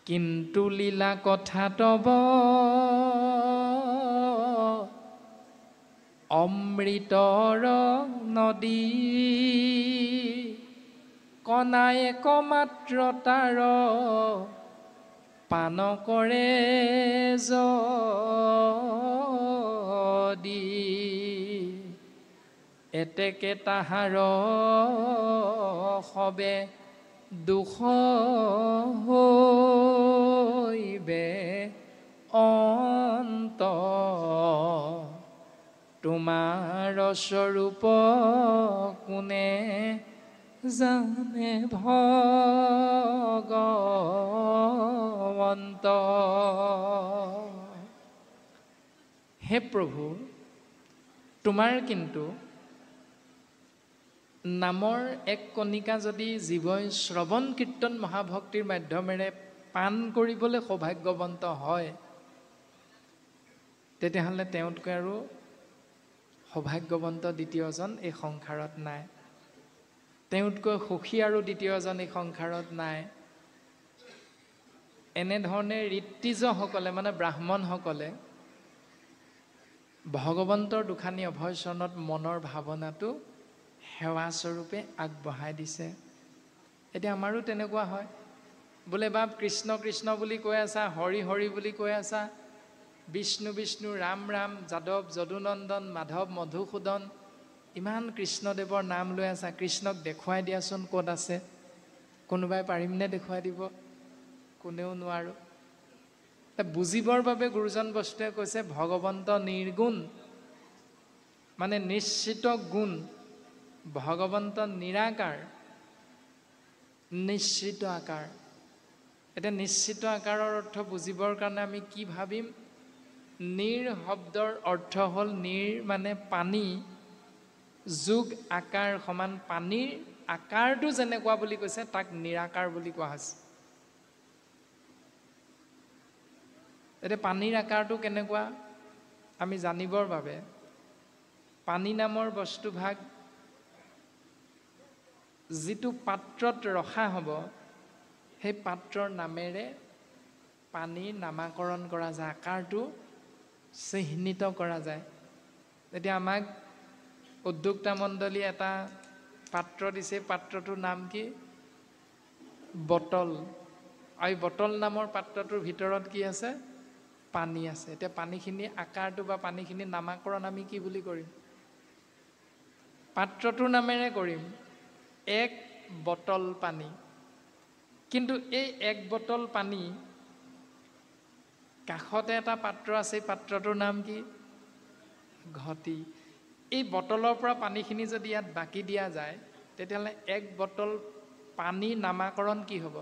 কিন্তু লীলা কথা তব অমৃতৰ নদী কণাই একমাত্ৰ তাৰ পান কৰে যদি এতেকে তাহাৰ সবে দুখ হৈবে অন্ত তোমাৰ স্বৰূপ কোনে জানে ভগৱন্ত। হে প্ৰভু, তোমাৰ কিন্তু নামৰ এক কণিকা যদি জীৱই শ্ৰৱণ কীৰ্তন মহাভক্তিৰ মাধ্যমেৰে পাণ কৰিবলৈ সৌভাগ্যৱন্ত হয়, তেতিয়াহ'লে তেওঁতকৈ আৰু সৌভাগ্যৱন্ত দ্বিতীয়জন এই সংসাৰত নাই। তেওঁতকৈ সুখী আৰু দ্বিতীয়জন এই সংসাৰত নাই। এনেধৰণে ঋত্বিজসকলে মানে ব্ৰাহ্মণসকলে ভগৱন্তৰ দুখানি অভয়চৰণত মনৰ ভাৱনাটো সেৱাস্বৰূপে আগবঢ়াই দিছে। এতিয়া আমাৰো তেনেকুৱা হয়, বোলে বাপ কৃষ্ণ কৃষ্ণ বুলি কৈ আছা, হৰি হৰি বুলি কৈ আছা, বিষ্ণু বিষ্ণু, ৰাম ৰাম, যাদৱ যদুনন্দন, মাধৱ মধুসূদন, ইমান কৃষ্ণদেৱৰ নাম লৈ আছা, কৃষ্ণক দেখুৱাই দিয়াচোন ক'ত আছে। কোনোবাই পাৰিমনে দেখুৱাই দিব? কোনেও নোৱাৰো। বুজিবৰ বাবে গুৰুজন বস্তুৱে কৈছে ভগৱন্ত নিৰ্গুণ, মানে নিশ্চিত গুণ। ভগৱন্ত নিৰাকাৰ, নিশ্চিত আকাৰ। এতিয়া নিশ্চিত আকাৰৰ অৰ্থ বুজিবৰ কাৰণে আমি কি ভাবিম? নিৰ শব্দৰ অৰ্থ হ'ল নিৰ মানে পানী, যোগ আকাৰ সমান পানীৰ আকাৰটো যেনেকুৱা বুলি কৈছে তাক নিৰাকাৰ বুলি কোৱা হৈছে। এতিয়া পানীৰ আকাৰটো কেনেকুৱা আমি জানিবৰ বাবে পানী নামৰ বস্তুভাগ যিটো পাত্ৰত ৰখা হ'ব, সেই পাত্ৰৰ নামেৰে পানীৰ নামাকৰণ কৰা যায়, আকাৰটো চিহ্নিত কৰা যায়। এতিয়া আমাক উদ্যোক্তা মণ্ডলীয়ে এটা পাত্ৰ দিছে, পাত্ৰটোৰ নাম কি? বটল। আৰু এই বটল নামৰ পাত্ৰটোৰ ভিতৰত কি আছে? পানী আছে। এতিয়া পানীখিনি আকাৰটো বা পানীখিনি নামাকৰণ আমি কি বুলি কৰিম? পাত্ৰটোৰ নামেৰে কৰিম, এক বটল পানী। কিন্তু এই এক বটল পানী কাষতে এটা পাত্ৰ আছে, পাত্ৰটোৰ নাম কি? ঘটি। এই বটলৰ পৰা পানীখিনি যদি ইয়াত বাকি দিয়া যায়, তেতিয়াহ'লে এক বটল পানী নামাকৰণ কি হ'ব?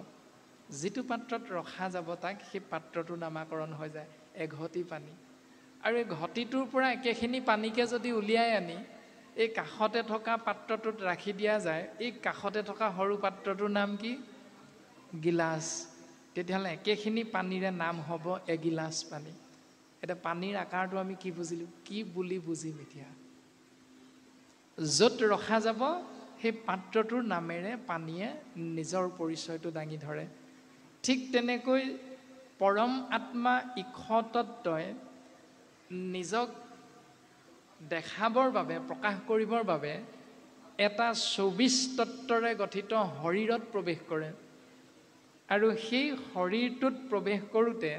যিটো পাত্ৰত ৰখা যাব তাক সেই পাত্ৰটোৰ নামাকৰণ হৈ যায় এঘটি পানী। আৰু এই ঘটিটোৰ পৰা একেখিনি পানীকে যদি উলিয়াই আনি এই কাষতে থকা পাত্ৰটোত ৰাখি দিয়া যায়, এই কাষতে থকা সৰু পাত্ৰটোৰ নাম কি? গিলাচ। তেতিয়াহ'লে একেখিনি পানীৰে নাম হ'ব এগিলাচ পানী। এতিয়া পানীৰ আকাৰটো আমি কি বুজিলোঁ? কি বুলি বুজিম এতিয়া? য'ত ৰখা যাব সেই পাত্ৰটোৰ নামেৰে পানীয়ে নিজৰ পৰিচয়টো দাঙি ধৰে। ঠিক তেনেকৈ পৰম আত্মা ঈশ তত্ত্বই নিজক দেখাবৰ বাবে, প্ৰকাশ কৰিবৰ বাবে এটা ২৪ তত্ত্বৰে গঠিত শৰীৰত প্ৰৱেশ কৰে। আৰু সেই শৰীৰটোত প্ৰৱেশ কৰোঁতে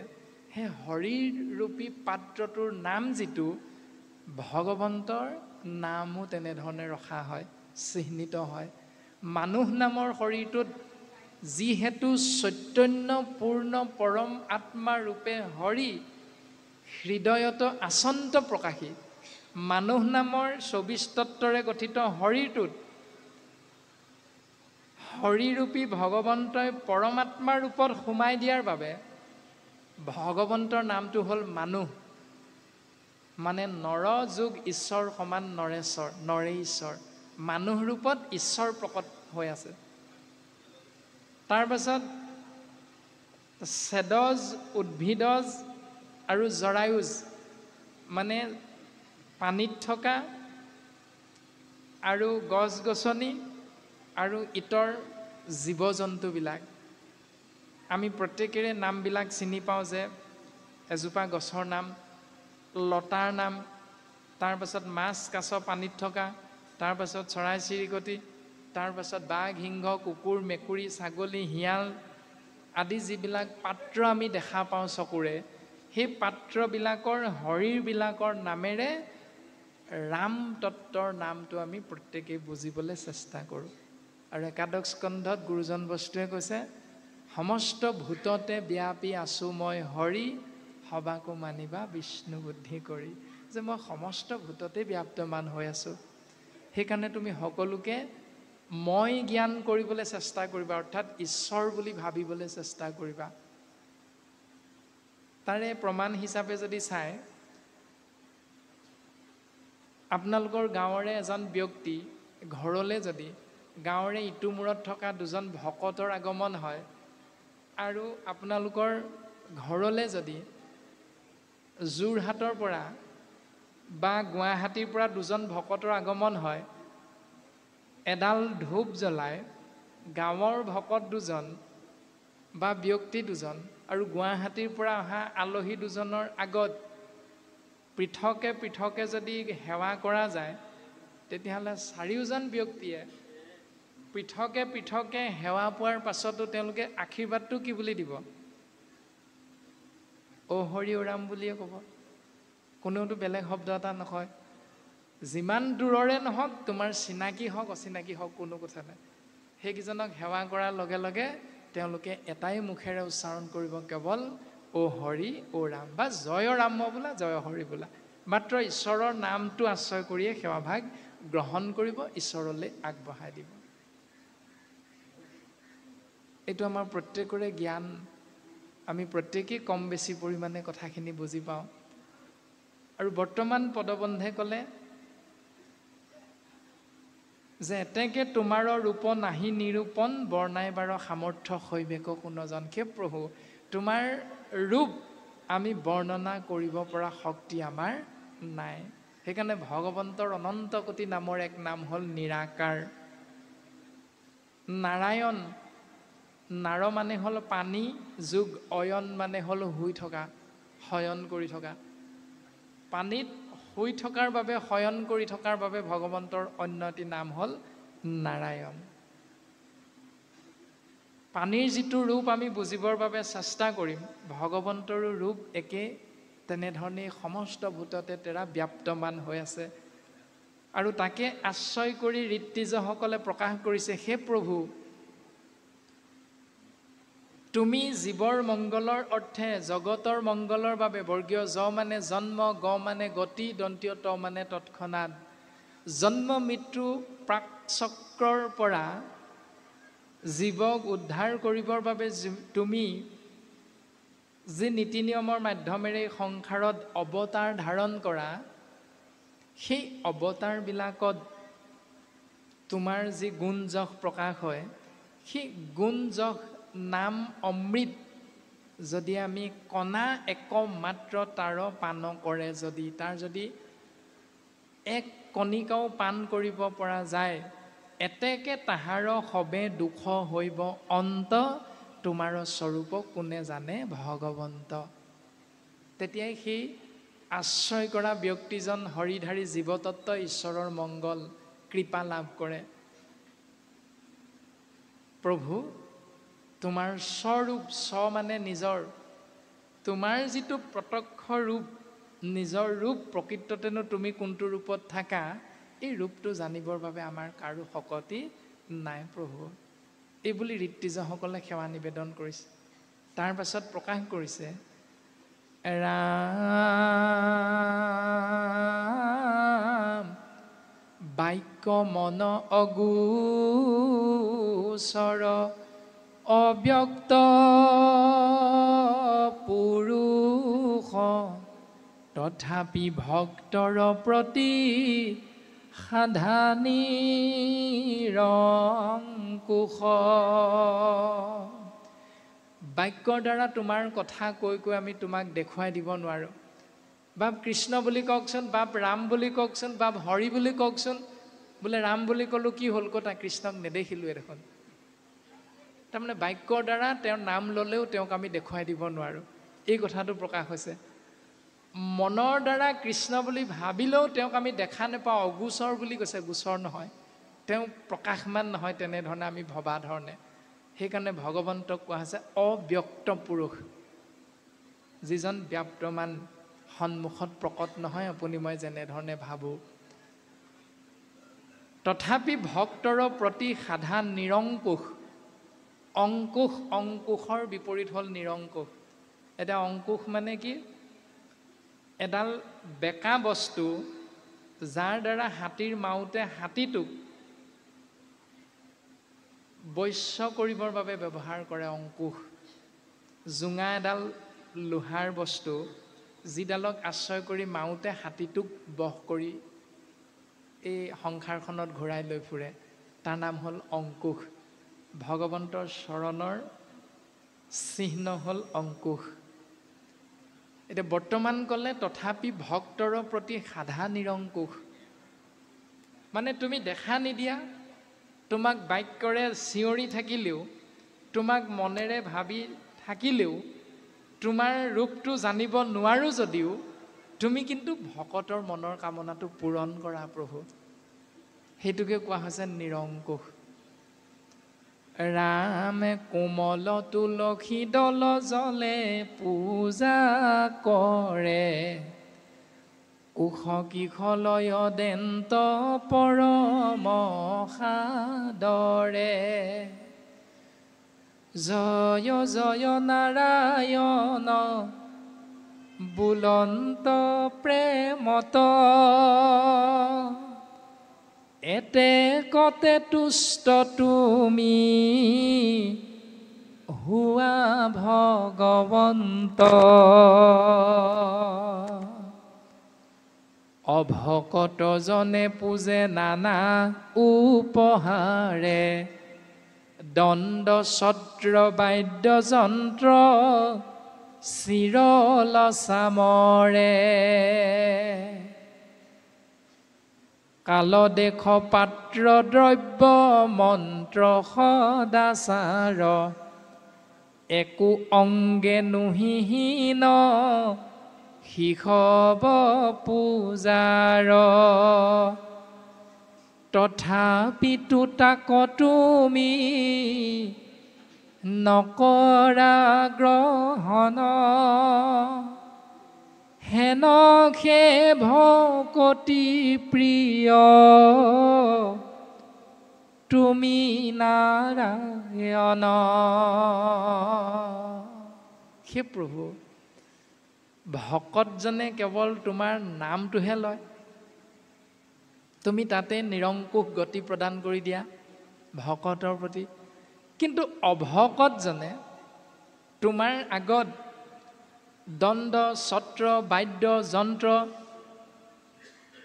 সেই শৰীৰৰূপী পাত্ৰটোৰ নাম যিটো, ভগৱন্তৰ নামো তেনেধৰণে ৰখা হয়, চিহ্নিত হয়। মানুহ নামৰ শৰীৰটোত যিহেতু চৈতন্যপূৰ্ণ পৰম আত্মা ৰূপে হৰি হৃদয়ত আচন্ত প্ৰকাশী মানুহ নামৰ ২৪ তত্বৰে গঠিত শৰীৰটোত হৰিৰূপী ভগৱন্তই পৰমাত্মাৰ ৰূপত সোমাই দিয়াৰ বাবে ভগৱন্তৰ নামটো হ'ল মানুহ, মানে নৰ যোগ ঈশ্বৰ সমান নৰেশ্বৰ, নৰেশ্বৰ। মানুহ ৰূপত ঈশ্বৰ প্ৰকট হৈ আছে। তাৰ পাছত ছেদজ, উদ্ভিদজ আৰু জৰায়ুজ, মানে পানীত থকা আৰু গছ গছনি আৰু ইতৰ জীৱ জন্তুবিলাক। আমি প্ৰত্যেকৰে নামবিলাক চিনি পাওঁ যে এজোপা গছৰ নাম, লতাৰ নাম, তাৰ পাছত মাছ কাছ পানীত থকা, তাৰ পাছত চৰাই চিৰিকটি, তাৰ পাছত বাঘ সিংহ কুকুৰ মেকুৰী ছাগলী শিয়াল আদি যিবিলাক পাত্ৰ আমি দেখা পাওঁ চকুৰে, সেই পাত্ৰবিলাকৰ হৰিবিলাকৰ নামেৰে ৰাম তত্ত্বৰ নামটো আমি প্ৰত্যেকেই বুজিবলৈ চেষ্টা কৰোঁ। আৰু একাদশ স্কন্ধত গুৰুজন বস্তুৱে কৈছে, সমস্ত ভূততে ব্যাপী আছোঁ মই হৰি, সবাকো মানিবা বিষ্ণু বুদ্ধি কৰি। যে মই সমস্ত ভূততে ব্যাপ্তমান হৈ আছোঁ। সেইকাৰণে তুমি সকলোকে মই জ্ঞান কৰিবলৈ চেষ্টা কৰিবা, অৰ্থাৎ ঈশ্বৰ বুলি ভাবিবলৈ চেষ্টা কৰিবা। তাৰে প্ৰমাণ হিচাপে যদি চাই, আপোনালোকৰ গাঁৱৰে এজন ব্যক্তি ঘৰলৈ যদি গাঁৱৰে ইটো মূৰত থকা দুজন ভকতৰ আগমন হয়, আৰু আপোনালোকৰ ঘৰলৈ যদি যোৰহাটৰ পৰা বা গুৱাহাটীৰ পৰা দুজন ভকতৰ আগমন হয়, এডাল ধূপ জ্বলাই গাঁৱৰ ভকত দুজন বা ব্যক্তি দুজন আৰু গুৱাহাটীৰ পৰা অহা আলহী দুজনৰ আগত পৃথকে পৃথকে যদি সেৱা কৰা যায়, তেতিয়াহ'লে চাৰিওজন ব্যক্তিয়ে পৃথকে পৃথকে সেৱা পোৱাৰ পাছতো তেওঁলোকে আশীৰ্বাদটো কি বুলি দিব? অ হৰি অ ৰাম বুলিয়ে ক'ব। কোনেওতো বেলেগ শব্দ এটা নকয়। যিমান দূৰৰে নহওক, তোমাৰ চিনাকি হওক অচিনাকি হওক, কোনো কথা নাই। সেইকেইজনক সেৱা কৰাৰ লগে লগে তেওঁলোকে এটাই মুখেৰে উচ্চাৰণ কৰিব, কেৱল অ হৰি অ ৰাম, বা জয় ৰাম বোলা, জয় হৰি বোলা। মাত্ৰ ঈশ্বৰৰ নামটো আশ্ৰয় কৰিয়ে সেৱাভাগ গ্ৰহণ কৰিব, ঈশ্বৰলৈ আগবঢ়াই দিব। এইটো আমাৰ প্ৰত্যেকৰে জ্ঞান। আমি প্ৰত্যেকেই কম বেছি পৰিমাণে কথাখিনি বুজি পাওঁ। আৰু বৰ্তমান পদবন্ধে ক'লে যে এতেকে তোমাৰ ৰূপ নাহি নিৰূপণ, বৰ্ণাই বাৰ সামৰ্থ্য শৈবেক কোনজন। হে প্ৰভু, তোমাৰ ৰূপ আমি বৰ্ণনা কৰিব পৰা শক্তি আমাৰ নাই। সেইকাৰণে ভগৱন্তৰ অনন্ত কোটি নামৰ এক নাম হ'ল নিৰাকাৰ। নাৰায়ণ, নাৰ মানে হ'ল পানী, যোগ অয়ন মানে হ'ল শুই থকা, শয়ন কৰি থকা। পানীত শুই থকাৰ বাবে, শয়ন কৰি থকাৰ বাবে ভগৱন্তৰ অন্য এটি নাম হ'ল নাৰায়ণ। পানীৰ যিটো ৰূপ আমি বুজিবৰ বাবে চেষ্টা কৰিম, ভগৱন্তৰো ৰূপ একে তেনেধৰণেই সমস্ত ভূততে তেৰা ব্যাপ্তমান হৈ আছে। আৰু তাকে আশ্ৰয় কৰি ঋত্বিজসকলে প্ৰকাশ কৰিছে, হে প্ৰভু, তুমি জীৱৰ মংগলৰ অৰ্থে জগতৰ মংগলৰ বাবে, বৰ্গীয় জ মানে জন্ম, গ মানে গতি, দন্তীয় ত মানে তৎক্ষণাৎ, জন্ম মৃত্যু প্ৰাকচক্ৰৰ পৰা জীৱক উদ্ধাৰ কৰিবৰ বাবে তুমি যি নীতি নিয়মৰ মাধ্যমেৰে সংসাৰত অৱতাৰ ধাৰণ কৰা, সেই অৱতাৰবিলাকত তোমাৰ যি গুণ যশ প্ৰকাশ হয়, সেই গুণ যশ নাম অমৃত যদি আমি কণা এক মাত্ৰ তাৰ পান কৰে, যদি তাৰ যদি এক কণিকাও পান কৰিব পৰা যায়, এতেকে তাহাৰ সবে দুখ হৈব অন্ত, তোমাৰ স্বৰূপ কোনে জানে ভগৱন্ত। তেতিয়াই সেই আশ্ৰয় কৰা ব্যক্তিজন হৰিধাৰী জীৱতত্ত্ব ঈশ্বৰৰ মংগল কৃপা লাভ কৰে। প্ৰভু, তোমাৰ স্বৰূপ, স্ব মানে নিজৰ, তোমাৰ যিটো প্ৰত্যক্ষ ৰূপ, নিজৰ ৰূপ, প্ৰকৃততেনো তুমি কোনটো ৰূপত থাকা, এই ৰূপটো জানিবৰ বাবে আমাৰ কাৰো শক্তি নাই প্ৰভু। এই বুলি ঋত্বিজসকলে সেৱা নিবেদন কৰিছে। তাৰ পাছত প্ৰকাশ কৰিছে ৰাম বাক্য মন অগোচৰ অব্যক্ত পুৰুষ তথাপি ভক্তৰ প্ৰতি সাধা নিৰংকুশ। বাক্যৰ দ্বাৰা তোমাৰ কথা কৈ কৈ আমি তোমাক দেখুৱাই দিব নোৱাৰোঁ। বাপ কৃষ্ণ বুলি কওকচোন, বাপ ৰাম বুলি কওকচোন, বাপ হৰি বুলি কওকচোন। বোলে ৰাম বুলি ক'লোঁ, কি হ'ল কথা, কৃষ্ণক নেদেখিলোৱে দেখোন। তাৰমানে বাক্যৰ দ্বাৰা তেওঁৰ নাম ল'লেও তেওঁক আমি দেখুৱাই দিব নোৱাৰোঁ, এই কথাটো প্ৰকাশ হৈছে। মনৰ দ্বাৰা কৃষ্ণ বুলি ভাবিলেও তেওঁক আমি দেখা নাপাওঁ, অগোচৰ বুলি কৈছে, গোচৰ নহয়, তেওঁ প্ৰকাশমান নহয় তেনেধৰণে আমি ভবা ধৰণে। সেইকাৰণে ভগৱন্তক কোৱা হৈছে অব্যক্ত পুৰুষ, যিজন ব্যাপ্তমান, সন্মুখত প্ৰকট নহয় আপুনি মই যেনেধৰণে ভাবোঁ। তথাপি ভক্তৰ প্ৰতি সাধা নিৰংকুশ। অংকুশ, অংকুশৰ বিপৰীত হ'ল নিৰংকুশ। এতিয়া অংকুশ মানে কি? এডাল বেকা বস্তু যাৰ দ্বাৰা হাতীৰ মাউতে হাতীটোক বশ্য কৰিবৰ বাবে ব্যৱহাৰ কৰে অংকুশ। জোঙা এডাল লোহাৰ বস্তু যিডালক আশ্ৰয় কৰি মাউতে হাতীটোক বশ কৰি এই সংসাৰখনত ঘূৰাই লৈ ফুৰে, তাৰ নাম হ'ল অংকুশ। ভগৱন্তৰ চৰণৰ চিহ্ন হ'ল অংকুশ। এতিয়া বৰ্তমান ক'লে তথাপি ভক্তৰ প্ৰতি সাধা নিৰংকুশ, মানে তুমি দেখা নিদিয়া, তোমাক বাক্যৰে চিঞৰি থাকিলেও, তোমাক মনেৰে ভাবি থাকিলেও, তোমাৰ ৰূপটো জানিব নোৱাৰোঁ যদিও, তুমি কিন্তু ভকতৰ মনৰ কামনাটো পূৰণ কৰা প্ৰভু। সেইটোকে কোৱা হৈছে নিৰংকুশ। ৰামে কোমল তুলসী দল জলে পূজা কৰে, কুশ কিশলয় দেন্ত পৰম সাদৰে। জয় জয় নাৰায়ণ বুলন্ত প্ৰেমত, এতে কতে তুষ্ট তুমি হোৱা ভগৱন্ত। অভকত জনে পূজে নানা উপহাৰে, দণ্ড ছত্ৰ বাদ্য যন্ত্ৰ চিৰল চামৰে। কালদেশ পাত্ৰ দ্ৰব্য মন্ত্ৰ সদাচাৰ, একো অংগে নুহিহীন শিশৱ পূজাৰ। তথাপিতো তাক তুমি নকৰা গ্ৰহণ, হেন সে ভকতি প্ৰিয় তুমি নাৰায়ণ। হে প্ৰভু, ভকতজনে কেৱল তোমাৰ নামটোহে লয়, তুমি তাতে নিৰংকুশ গতি প্ৰদান কৰি দিয়া ভকতৰ প্ৰতি। কিন্তু অভকতজনে তোমাৰ আগত দণ্ড ছত্ৰ বাদ্য যন্ত্ৰ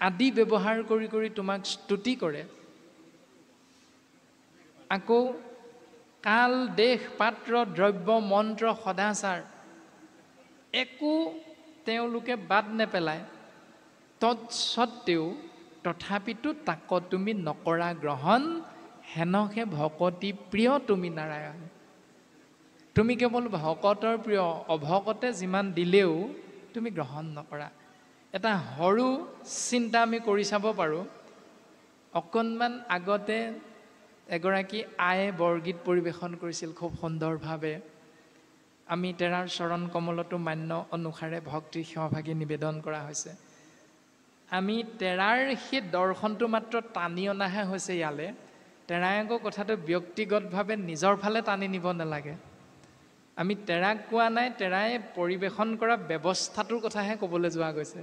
আদি ব্যৱহাৰ কৰি কৰি তোমাক স্তুতি কৰে। আকৌ কাল দেশ পাত্ৰ দ্ৰব্য মন্ত্ৰ সদাচাৰ একো তেওঁলোকে বাদ নেপেলায়, তৎসত্বেও তথাপিতো তাক তুমি নকৰা গ্ৰহণ, হেনকে ভকতি প্ৰিয় তুমি নাৰায়ণ। তুমি কেৱল ভকতৰ প্ৰিয়, অভকতে যিমান দিলেও তুমি গ্ৰহণ নকৰা। এটা সৰু চিন্তা আমি কৰি চাব পাৰোঁ। অকণমান আগতে এগৰাকী আয়ে বৰগীত পৰিৱেশন কৰিছিল খুব সুন্দৰভাৱে। আমি তেৰাৰ চৰণ কমলতো মান্য অনুসাৰে ভক্তিৰ সহভাগী নিবেদন কৰা হৈছে। আমি তেৰাৰ সেই দৰ্শনটো মাত্ৰ টানি অনাহে হৈছে ইয়ালৈ, তেৰাই আকৌ কথাটো ব্যক্তিগতভাৱে নিজৰ ফালে টানি নিব নালাগে। আমি তেৰাক কোৱা নাই, তেৰাই পৰিৱেশন কৰা ব্যৱস্থাটোৰ কথাহে ক'বলৈ যোৱা গৈছে।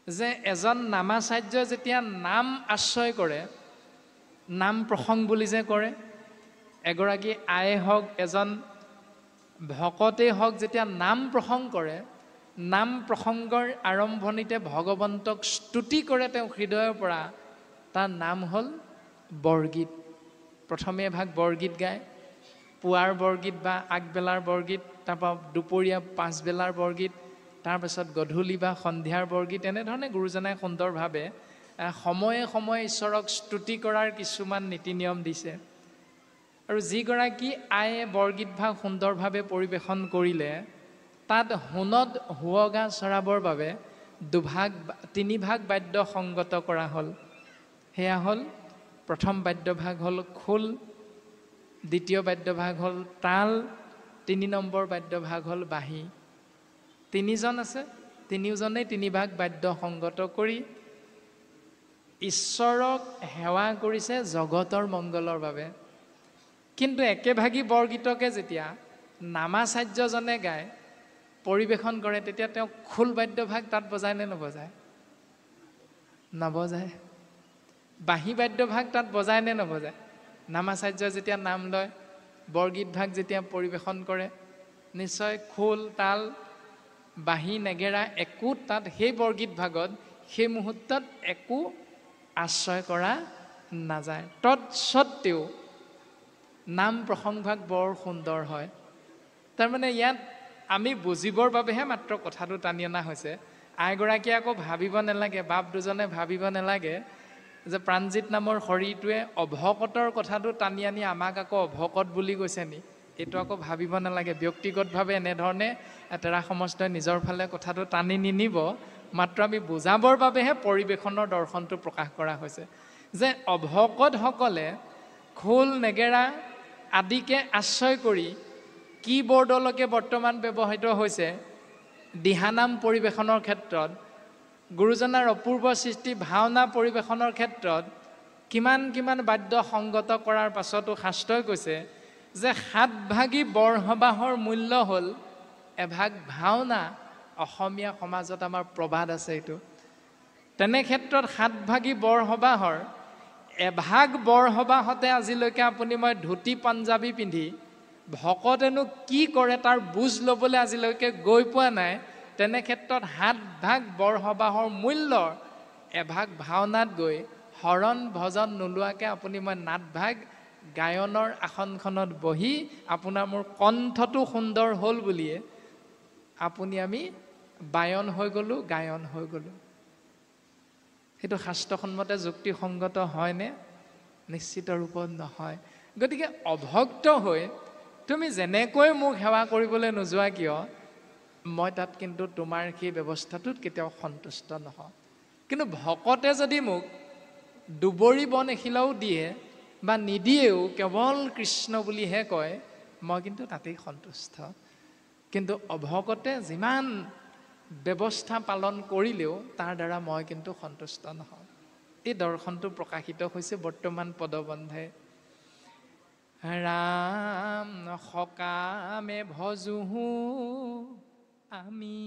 যে এজন নামাচাৰ্যই যেতিয়া নাম আশ্ৰয় কৰে, নাম প্ৰসংগ বুলি যে কৰে, এগৰাকী আয়ে হওক, এজন ভকতেই হওক, যেতিয়া নাম প্ৰসংগ কৰে, নাম প্ৰসংগৰ আৰম্ভণিতে ভগৱন্তক স্তুতি কৰে তেওঁ হৃদয়ৰ পৰা। তাৰ নাম হ'ল বৰগীত। প্ৰথমে এভাগ বৰগীত গায়, পুৱাৰ বৰগীত বা আগবেলাৰ বৰগীত, তাৰপৰা দুপৰীয়া পাঁচবেলাৰ বৰগীত, তাৰপিছত গধূলি বা সন্ধিয়াৰ বৰগীত। এনেধৰণে গুৰুজনাই সুন্দৰভাৱে সময়ে সময়ে ঈশ্বৰক স্তুতি কৰাৰ কিছুমান নীতি নিয়ম দিছে। আৰু যিগৰাকী আয়ে বৰগীতভাগ সুন্দৰভাৱে পৰিৱেশন কৰিলে, তাত সোণত সুৱগা চৰাবৰ বাবে তিনিভাগ বাদ্য সংগত কৰা হ'ল। সেয়া হ'ল, প্ৰথম বাদ্যভাগ হ'ল খোল, দ্বিতীয় বাদ্যভাগ হ'ল তাল, 3 নম্বৰ বাদ্যভাগ হ'ল বাঁহী। তিনিজন আছে, তিনিওজনেই তিনিভাগ বাদ্য সংগত কৰি ঈশ্বৰক সেৱা কৰিছে জগতৰ মংগলৰ বাবে। কিন্তু একেভাগী বৰগীতকে যেতিয়া নামাচাৰ্যজনে গায়, পৰিৱেশন কৰে, তেতিয়া তেওঁ খোল বাদ্যভাগ তাত বজায় নে নবজায়? নবজায়। বাঁহী বাদ্যভাগ তাত বজায় নে নবজায়? নামাচাৰ্যই যেতিয়া নাম লয়, বৰগীতভাগ যেতিয়া পৰিৱেশন কৰে, নিশ্চয় খোল, তাল, বাঁহী, নেগেৰা একো তাত সেই বৰগীত ভাগত সেই মুহূৰ্তত একো আশ্ৰয় কৰা নাযায়। তৎসত্ত্বেও নাম প্ৰসংগভাগ বৰ সুন্দৰ হয়। তাৰমানে ইয়াত আমি বুজিবৰ বাবেহে মাত্ৰ কথাটো টানি অনা হৈছে। আইগৰাকীয়ে আকৌ ভাবিব নালাগে, বাপ দুজনে ভাবিব নালাগে যে প্ৰাণজিৎ নামৰ শৰীৰটোৱে অভকতৰ কথাটো টানি আনি আমাক আকৌ অভকত বুলি কৈছে নি। এইটো আকৌ ভাবিব নালাগে। ব্যক্তিগতভাৱে এনেধৰণে তেৰা সমস্তই নিজৰ ফালে কথাটো টানি নিনিব। মাত্ৰ আমি বুজাবৰ বাবেহে পৰিৱেশনৰ দৰ্শনটো প্ৰকাশ কৰা হৈছে যে অভকতসকলে খোল, নেগেৰা আদিকে আশ্ৰয় কৰি কি বৰ্ডলৈকে বৰ্তমান ব্যৱহৃত হৈছে দিহানাম পৰিৱেশনৰ ক্ষেত্ৰত, গুৰুজনাৰ অপূৰ্ব সৃষ্টি ভাওনা পৰিৱেশনৰ ক্ষেত্ৰত কিমান কিমান বাদ্য সংগত কৰাৰ পাছতো শাস্ত্ৰই কৈছে যে 7 ভাগী বৰসবাহৰ মূল্য হ'ল এভাগ ভাওনা। অসমীয়া সমাজত আমাৰ প্ৰবাদ আছে এইটো। তেনে ক্ষেত্ৰত 7 ভাগী বৰসবাহৰ এভাগ বৰসবাহতে আজিলৈকে আপুনি মই ধুতি পাঞ্জাবী পিন্ধি ভকতেনো কি কৰে তাৰ বুজ ল'বলৈ আজিলৈকে গৈ পোৱা নাই। তেনে ক্ষেত্ৰত 7 ভাগ বৰসবাহৰ মূল্যৰ এভাগ ভাওনাত গৈ হৰণ ভজন নোলোৱাকৈ আপুনি মই নাটভাগ গায়নৰ আসনখনত বহি আপোনাৰ মোৰ কণ্ঠটো সুন্দৰ হ'ল বুলিয়ে আপুনি আমি বায়ন হৈ গ'লোঁ, গায়ন হৈ গ'লোঁ। সেইটো শাস্ত্ৰসন্মতে যুক্তিসংগত হয়নে? নিশ্চিত ৰূপত নহয়। গতিকে অভক্ত হৈ তুমি যেনেকৈ মোক সেৱা কৰিবলৈ নোযোৱা কিয়, মই তাত কিন্তু তোমাৰ সেই ব্যৱস্থাটোত কেতিয়াও সন্তুষ্ট নহওঁ। কিন্তু ভকতে যদি মোক দুবৰি বন এখিলাও দিয়ে বা নিদিয়েও, কেৱল কৃষ্ণ বুলিহে কয়, মই কিন্তু তাতেই সন্তুষ্ট। কিন্তু অভকতে যিমান ব্যৱস্থা পালন কৰিলেও তাৰ দ্বাৰা মই কিন্তু সন্তুষ্ট নহওঁ। এই দৰ্শনটো প্ৰকাশিত হৈছে বৰ্তমান পদবন্ধে। ৰাম সকামে ভজোহো আমি